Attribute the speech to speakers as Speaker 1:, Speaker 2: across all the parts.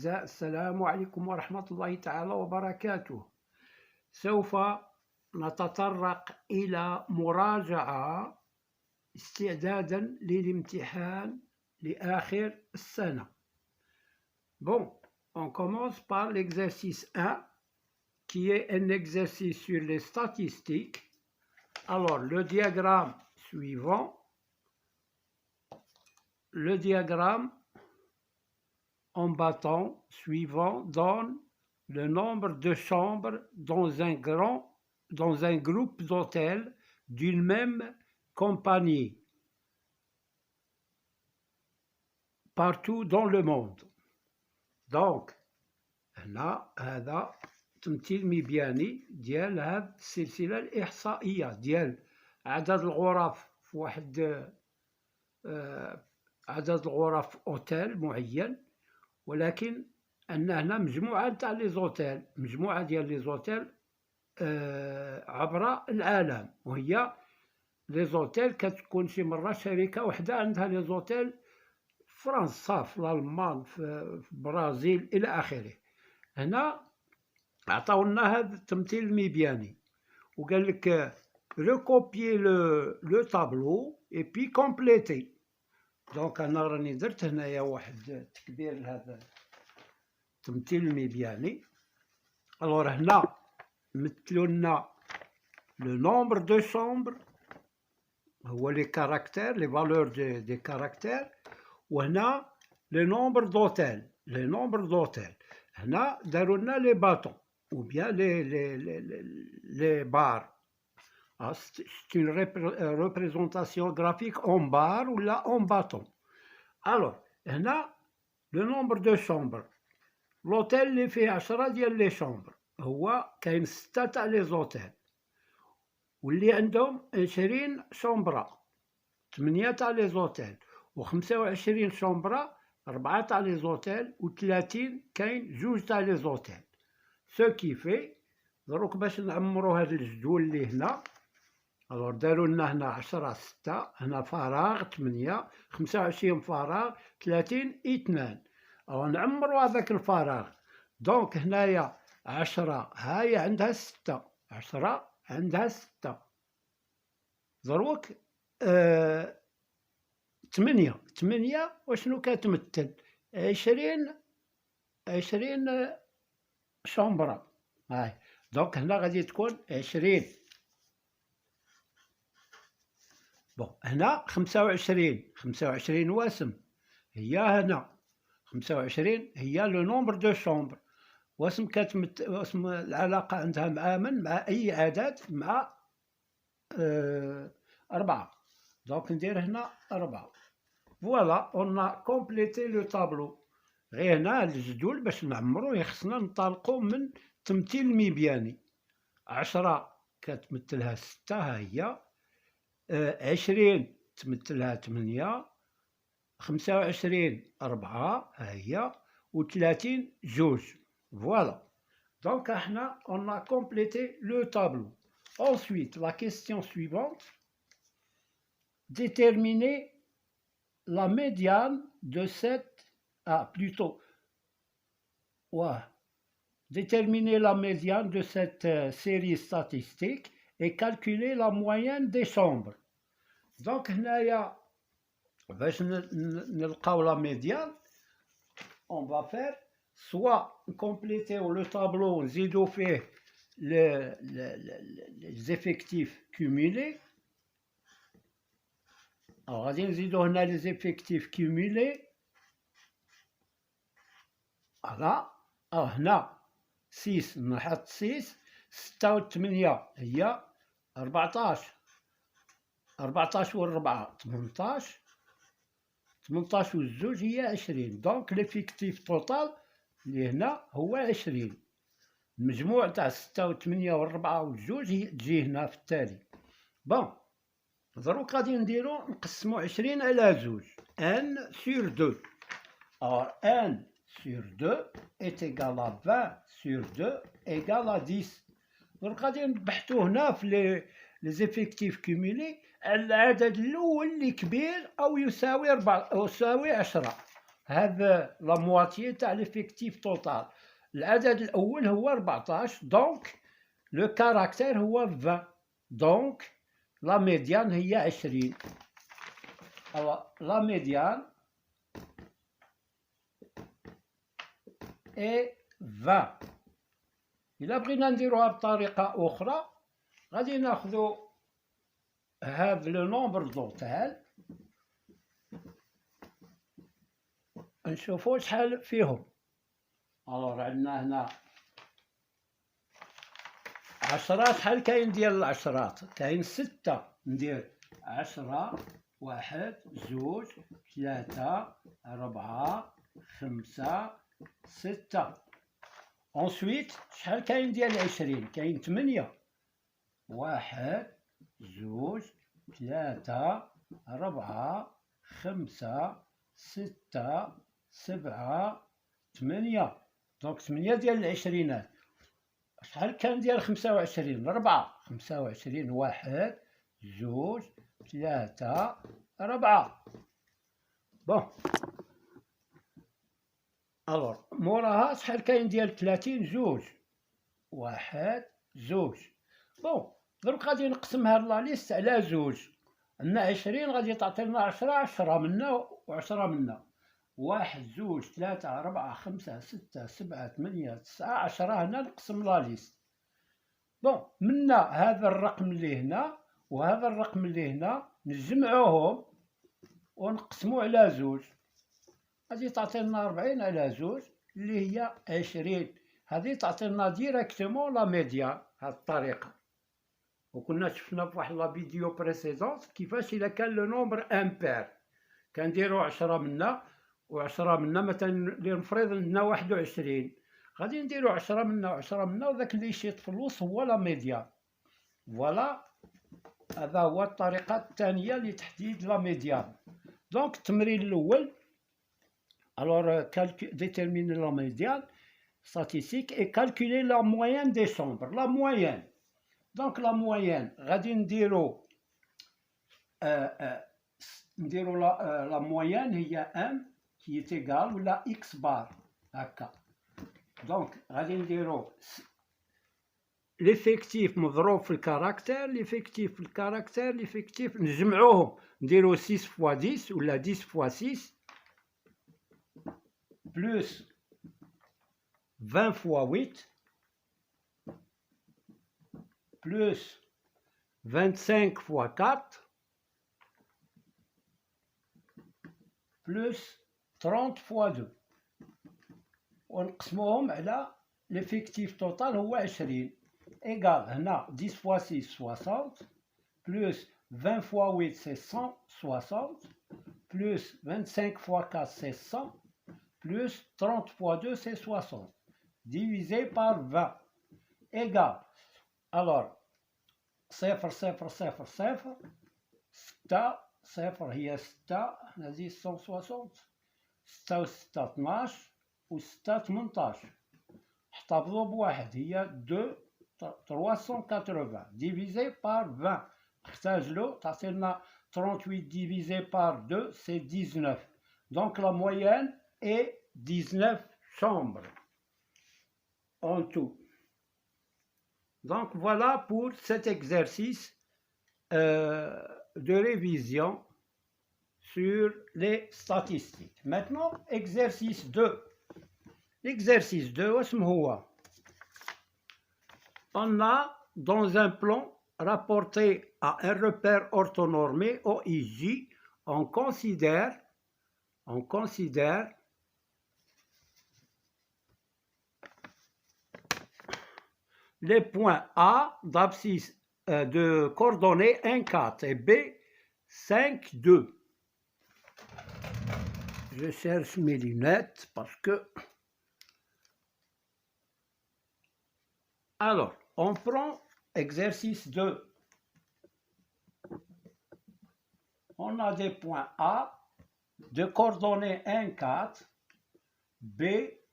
Speaker 1: الأعزاء، السلام عليكم ورحمة الله تعالى وبركاته. سوف نتطرق إلى مراجعة استعدادا للامتحان لآخر السنة. Bon, on commence par l'exercice 1 qui est un exercice sur les statistiques. Alors, le diagramme suivant, le diagramme en bâton suivant donne le nombre de chambres dans un groupe d'hôtels d'une même compagnie partout dans le monde. Donc هنا هذا تمثيل مبياني ديال هاد السلسلة الإحصائية ديال عدد الغرف في واحد عدد الغرف أوتيل معين، ولكن أن هنا مجموعة تاع لي زوتيل، مجموعة ديال لي زوتيل عبر العالم، وهي لي زوتيل كتكون شي مرة شركة وحدة عندها لي زوتيل في فرنسا، في الألمان، في البرازيل إلى آخره. هنا عطاونا هذا التمثيل المبياني وقال لك recopier le tableau et puis compléter. دونك أنا راني درت هنايا واحد تكبير لهذا التمثيل المبياني. الوغ هنا مثلوا لنا لو نومبر دو شومبر هو لي كاركتير، لي فالور دي كاركتير، وهنا لي نومبر دوتيل، لي نومبر دوتيل. هنا داروا لنا لي باطون ou bien les barres. C'est une représentation graphique en barre ou là en bâton. Alors, هنا le nombre de chambres. l'hôtel اللي فيه 10 ديال لي شومبر هو كاين 6 تاع لي زوتيل، واللي عندهم 20 شومبرة 8 تاع لي زوتيل، و25 شومبرة 4 تاع لي زوتيل، و30 كاين 2 تاع لي زوتيل. سو كي في دروك باش نعمرو هاد الجدول اللي هنا. الوغ دارو لنا هنا 10 6، هنا فراغ 8، 25 فراغ، 30 2. او نعمرو هذاك الفراغ. دونك هنايا 10 هاي عندها 6، 10 عندها 6. دروك 8 وشنو كتمثل؟ 20 شومبرة. هاي دونك هنا غادي تكون 20. بون هنا 25 واسم، هي هنا 25 هي لو نومبر دو شومبر. واسم واسم العلاقة عندها مع من؟ مع أي عدد؟ مع 4. دونك ندير هنا 4. فوالا اون كومبليتي لو طابلو. غير هنا الجدول باش نعمروه خصنا ننطلقو من تمثيل مبياني. 10 كتمثلها 6 ها هي، 20 تمثلها 8، 25 4 ها هي، و30 2. Voilà. Donc, on a complété le tableau. Ensuite, la question suivante. Déterminer la médiane de cette... Ah, plutôt... Ouais. Déterminer la médiane de cette série statistique et calculer la moyenne des chambres. Donc, هنايا باش نلقاو la médiane, on va faire soit compléter le tableau, نزيدو فيه les effectifs cumulés. Alors غادي نزيدو هنا les effectifs cumulés. فوالا. هنا 6 نحط 6، 6 و 8 هي 14، 14 و 4 18، 18 و 2 هي 20. دونك ليفيكتيف توتال اللي هنا هو 20. المجموع تاع 6 و 8 و 4 و 2 تجي هنا في التالي. بون دروك غادي نديرو نقسمو 20 على 2، 1 sur 2. Alors 1 sur 2 est égal à 20 sur 2 égal à 10. دروك غادي نبحثو هنا في les effectifs cumulés على العدد الأول اللي كبير أو يساوي 10. هذا لا مواتيي تاع ليفيكتيف توتال. العدد الأول هو 14 دونك لو كاركتير هو 20 دونك لا ميديان هي 20. لا ميديان اي 20. إلا بغينا نديروها بطريقة أخرى غادي ناخذو هاد لو نومبر توتال نشوفو شحال فيهم. الوغ عندنا هنا 10. شحال كاين ديال العشرات؟ كاين 6. ندير 10 1 2 3 4 5 6. ensuite شحال كاين ديال 20؟ كاين 8. 1 2 3 4 5 6 7 8. دونك 8 ديال العشرينات. شحال كان ديال 25؟ 4. 25 1 2 3 4. بون الوغ موراها شحال كاين ديال 30؟ 2 1 2. بون دروك غادي نقسم هاد لا ليست على 2. عندنا 20 غادي تعطينا 10. 10 منا و10 منا. 1 2 3 4 5 6 7 8 9 10. هنا نقسم لا ليست. بون منا هذا الرقم اللي هنا وهذا الرقم اللي هنا نجمعوهم ونقسمو على 2. غادي تعطينا 40 على 2 اللي هي 20. هذه تعطينا ديريكتومون لا ميديان. هاد الطريقة وكنا شفنا في واحد لا فيديو بريسيدونت كيفاش إلا كان لو نومبر امبير كنديرو 10 منا و10 منا. مثلا لنفرض عندنا 21 غادي نديرو 10 منا و10 منا وداك اللي يشيط في الوسط هو لا ميديان. فوالا هذا هو الطريقة الثانية لتحديد لا ميديان. دونك التمرين الأول alors déterminer la médiane statistique et calculer la moyenne des chambres. La moyenne. Donc la moyenne, غادي نديرو la moyenne هي m qui est égal ولا x bar هكا. donc غادي نديرو l'effectif مضروب في الكاركتير. l'effectif في الكاركتير l'effectif نجمعوهم نديرو 6 fois 10 ولا 10 fois 6 plus 20 fois 8 plus 25 fois 4 plus 30 fois 2 ونقسموهم على l'effectif total هو 20 égal هنا 10 fois 6 60 plus 20 fois 8 c'est 160 plus 25 fois 4 c'est 100 plus 30 fois 2 c'est 60 divisé par 20 égal alors 0 0 0 0 6 0 هي 6 هذه 160 6 و 6 12 و 6 18 احتفظوا بواحد هي 2 380 divisé par 20 نحتاج له تعطينا 38 divisé par 2 c'est 19 donc la moyenne est 19 chambres en tout. Donc voilà pour cet exercice de révision sur les statistiques. Maintenant, exercice 2. L'exercice 2, واسمه هو on a dans un plan rapporté à un repère orthonormé OIJ, on considère les points A d'abscisse de coordonnées 1, 4 et B 5, 2. Je cherche mes lunettes parce que... Alors, on prend exercice 2. On a des points A de coordonnées 1, 4, B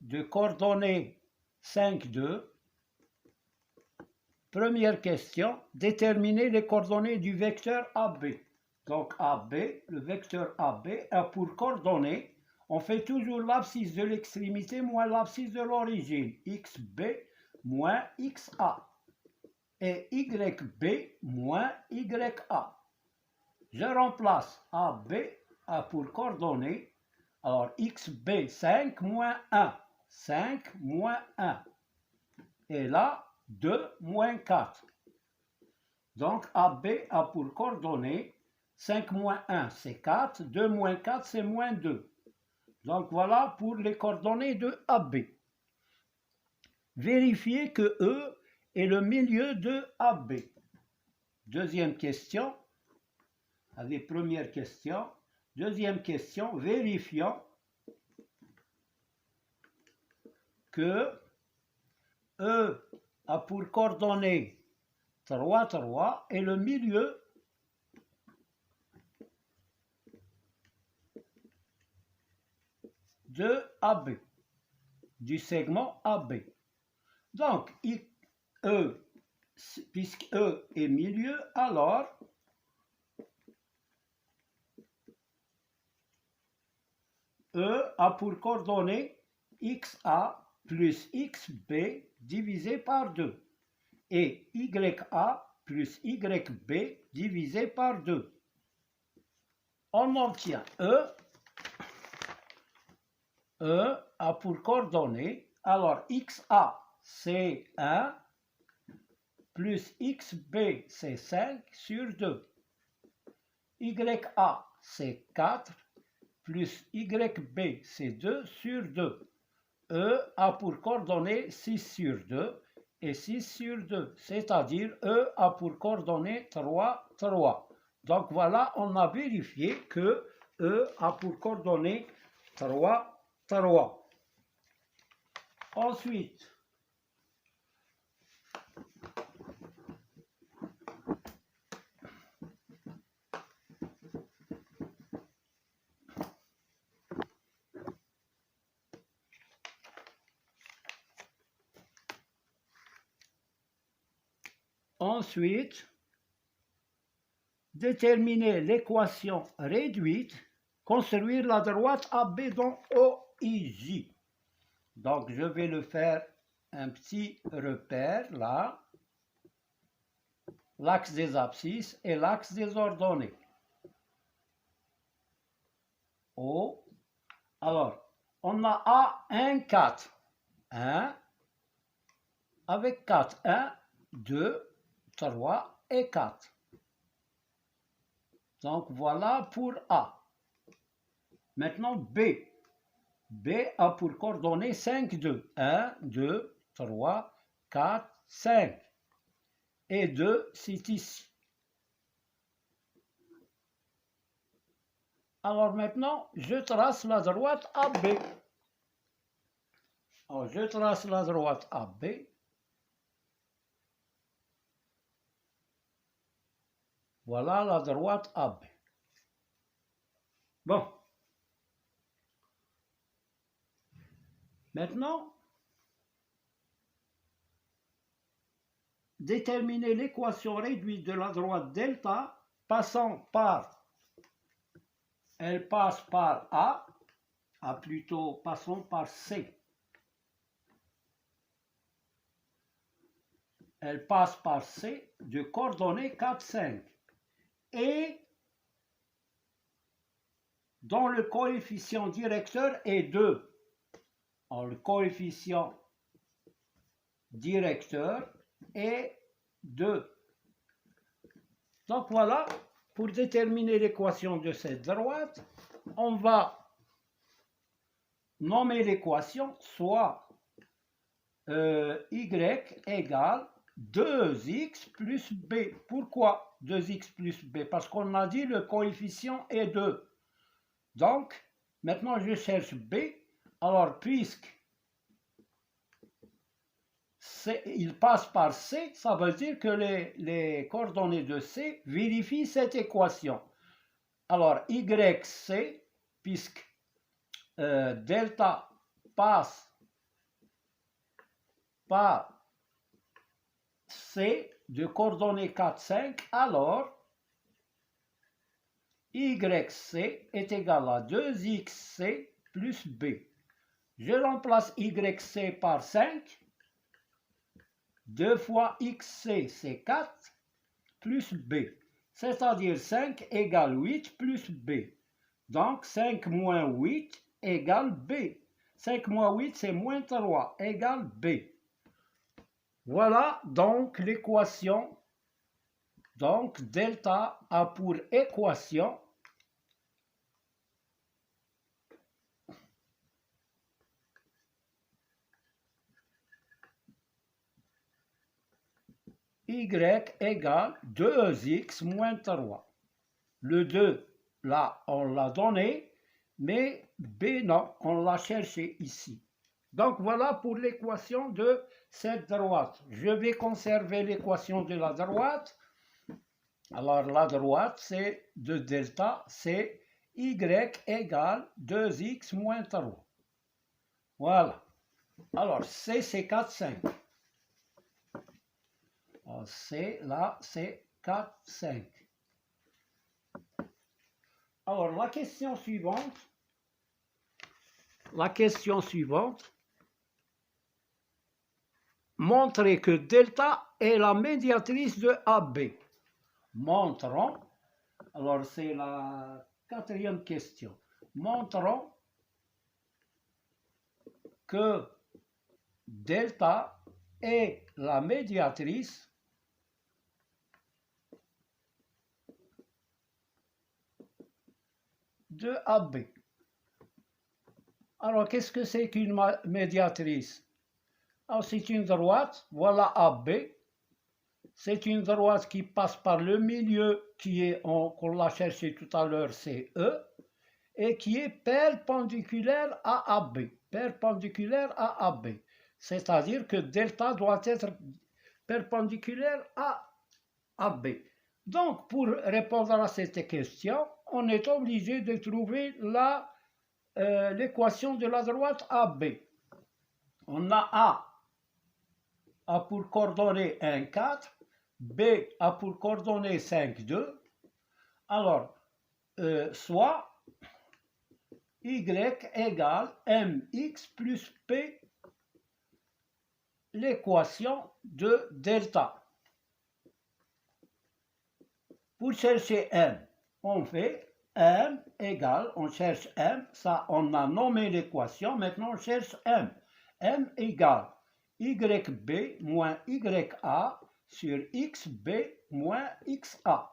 Speaker 1: de coordonnées 5, 2. Première question, déterminer les coordonnées du vecteur AB. Donc AB, le vecteur AB a pour coordonnées, On fait toujours l'abscisse de l'extrémité moins l'abscisse de l'origine. XB moins XA. Et YB moins YA. Je remplace AB, A pour coordonnées. Alors XB 5 moins 1. 5 moins 1. Et là, 2 moins 4. Donc AB a pour coordonnées 5 moins 1, c'est 4. 2 moins 4, c'est moins 2. Donc voilà pour les coordonnées de AB. Vérifiez que E est le milieu de AB. Deuxième question. Allez, première question. Deuxième question. Vérifions que E a pour coordonnées 3, 3 et le milieu de AB, du segment AB. Donc, E, puisque E est milieu, alors E a pour coordonnées XA plus XB divisé par 2 et YA plus YB divisé par 2. On obtient E a pour coordonnées, alors XA c'est 1 plus XB c'est 5 sur 2. YA c'est 4 plus YB c'est 2 sur 2. E a pour coordonnées 6 sur 2 et 6 sur 2, c'est-à-dire E a pour coordonnées 3, 3. Donc voilà, on a vérifié que E a pour coordonnées 3, 3. Ensuite, déterminer l'équation réduite, construire la droite AB dans OIJ. Donc, je vais le faire un petit repère là, l'axe des abscisses et l'axe des ordonnées. O. Alors, on a A 1, 4. 1 avec 4. 1, 2, 3 et 4. Donc voilà pour A. Maintenant B. B a pour coordonnées 5, 2. 1, 2, 3, 4, 5. Et 2, c'est ici. Alors maintenant, je trace la droite AB. Alors, je trace la droite AB. Voilà la droite AB. Bon. Maintenant, déterminer l'équation réduite de la droite delta passant par, elle passe par A plutôt, passons par C. Elle passe par C de coordonnées 4, 5. Et dont le coefficient directeur est 2. Alors, le coefficient directeur est 2. Donc voilà, pour déterminer l'équation de cette droite, on va nommer l'équation soit y égale 2x plus b. Pourquoi 2x plus b? Parce qu'on a dit le coefficient est 2. Donc, maintenant je cherche b. Alors, puisque il passe par C, ça veut dire que les coordonnées de C vérifient cette équation. Alors, YC, puisque delta passe par C de coordonnées 4, 5, alors YC est égal à 2XC plus B. Je remplace YC par 5. 2 fois XC, c'est 4, plus B. C'est-à-dire 5 égale 8 plus B. Donc 5 moins 8 égale B. 5 moins 8, c'est moins 3, égale B. Voilà donc l'équation. Donc delta a pour équation y égale 2x moins 3. Le 2, là, on l'a donné, mais B, non, on l'a cherché ici. Donc voilà pour l'équation de cette droite. Je vais conserver l'équation de la droite. Alors la droite, c'est de delta, c'est y égale 2x moins 3. Voilà. Alors C, c'est 4, 5. Alors, C, là, c'est 4, 5. Alors la question suivante. Montrer que delta est la médiatrice de AB. Montrons, alors c'est la 4e question. Montrons que delta est la médiatrice de AB. Alors, qu'est-ce que c'est qu'une médiatrice? Alors, c'est une droite, voilà AB. C'est une droite qui passe par le milieu qui est, qu'on l'a cherché tout à l'heure, c'est E, et qui est perpendiculaire à AB. Perpendiculaire à AB. C'est-à-dire que delta doit être perpendiculaire à AB. Donc, pour répondre à cette question, on est obligé de trouver l'équation de la droite AB. On a A pour coordonnée 1, 4, B a pour coordonnée 5, 2. Alors, soit Y égale mx plus P, l'équation de delta. Pour chercher m, on fait m égale, on cherche m, ça on a nommé l'équation, maintenant on cherche m. M égale YB moins YA sur XB moins XA,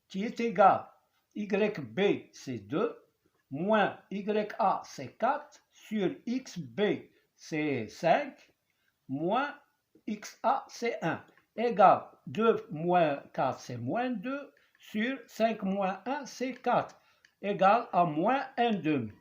Speaker 1: qui est égal YB c'est 2, moins YA c'est 4, sur XB c'est 5, moins XA c'est 1, égale 2 moins 4 c'est moins 2, sur 5 moins 1 c'est 4, égale à moins 1 demi.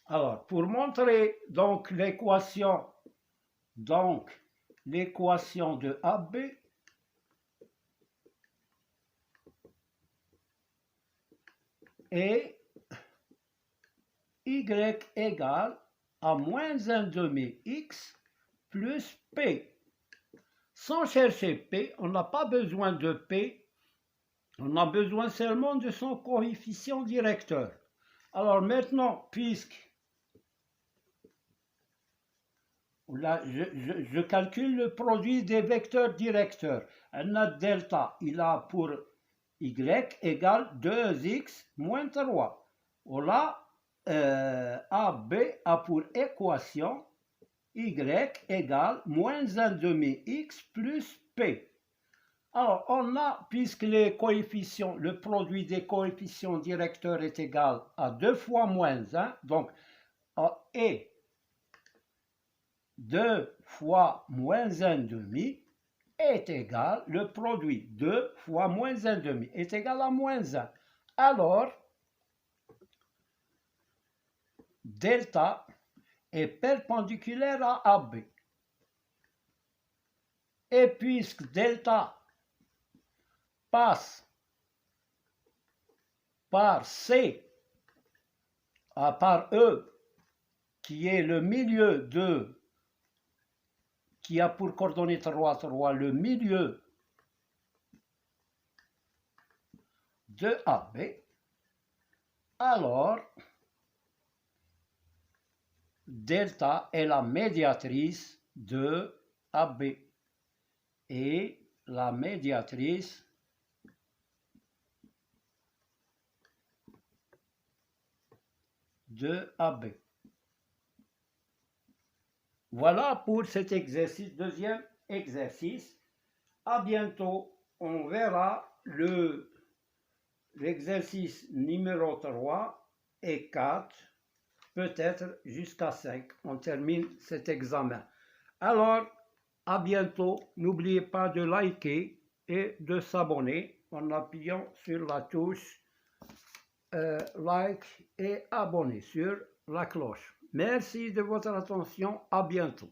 Speaker 1: Alors, pour montrer donc l'équation de AB est Y égale à moins 1 demi X plus P. Sans chercher P, on n'a pas besoin de P, on a besoin seulement de son coefficient directeur. Alors maintenant, puisque là, je calcule le produit des vecteurs directeurs. On a delta, il a pour y égale 2x moins 3. Là, AB a pour équation y égale moins 1 demi x plus p. Alors, on a, puisque les coefficients, le produit des coefficients directeurs est égal à 2 fois moins 1, donc, et 2 fois moins 1 demi est égal, le produit 2 fois moins 1 demi est égal à moins 1. Alors, delta est perpendiculaire à AB. Et puisque delta passe par C, par E, qui est le milieu de, qui a pour coordonnée 3, 3, le milieu de AB, alors delta est la médiatrice de AB. Et la médiatrice de AB. Voilà pour cet exercice, deuxième exercice. À bientôt, on verra l'exercice numéro 3 et 4, peut-être jusqu'à 5. On termine cet examen. Alors, à bientôt. N'oubliez pas de liker et de s'abonner en appuyant sur la touche like et abonner sur la cloche. Merci de votre attention. À bientôt.